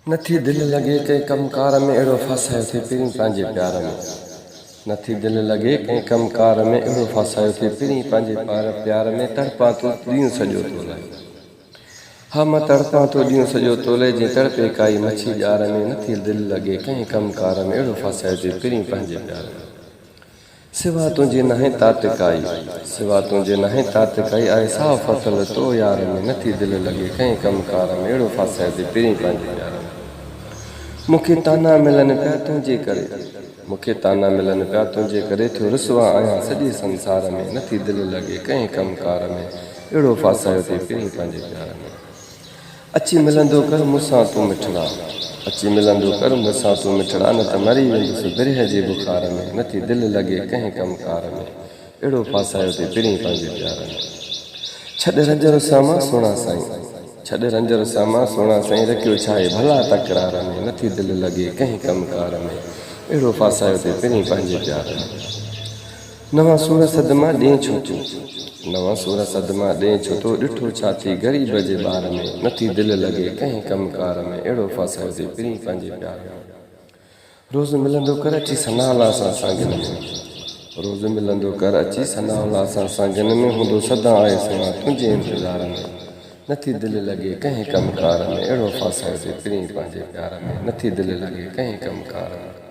नथी दिल लगे कंहिं कमकार में अहिड़ो फासायो थिए पहिरीं पंहिंजे प्यार में। नथी दिल लगे कंहिं कमकार में अहिड़ो फासायो थिए पहिरीं पंहिंजे प्यार में। तड़पां तो ॾींहुं सॼो तोले, हा मां तड़पां तो ॾींहुं सॼो तोले, जीअं तड़पे काई मच्छी ॼार में। नथी दिल लगे कंहिं कमकार में अहिड़ो फासायो थिए पहिरीं पंहिंजे प्यार में। सिवा तुंहिंजे नाहे तात काई, सिवा तुंहिंजे नाहे तात काई, आहे साफ़ फतल तो यार में। नथी दिल लगे कंहिं कमकार में अहिड़ो फासायो थिए पहिरीं पंहिंजे प्यार में। मूंखे ताना मिलनि पिया तुंहिंजे करे, मूंखे ताना मिलनि पिया तुंहिंजे करे, थियो रुसवा आहियां सॼे संसार में। नथी दिल लगे कंहिं कमकार में अहिड़ो फासायो थिए पहिरीं पंहिंजे प्यार में। अची मिलंदो कर मूंसां तूं मिठड़ा, अची मिलंदो कर मूंसां तूं मिठड़ा, न त मरी वेंदुसि बिरह जे बुखार में। नथी दिल लगे कंहिं कमकार में अहिड़ो फासायो थिए पहिरीं पंहिंजे प्यार में। छॾ रंजर सां सुहिणा साईं, छॾ रंजर सां सुहिणा साईं, रखियो छा आहे भला तकरार में। नथी दिल लगे कंहिं कमकार में अहिड़ो फासायो थिए पहिरीं पंहिंजे प्यार में। नवां सूर सदमा ॾे छो तूं, नवां सूर सदमा ॾे छो तूं, ॾिठो छा थी ग़रीब जे ॿार में। नथी दिल लगे कंहिं कमकार में अहिड़ो फासायो थिए पहिरीं पंहिंजे प्यार में। रोज़ मिलंदो कर अची सनावला सां सागिन में, रोज़ मिलंदो कर अची सनावला सां सागिन में, हूंदो सदा आहे सुहिणा तुंहिंजे इंतज़ार में। नथी दिल लगे कंहिं कमकार में अहिड़ो फासायो थिए पहिरीं पंहिंजे प्यार में। नथी दिल लगे कंहिं कमकार में।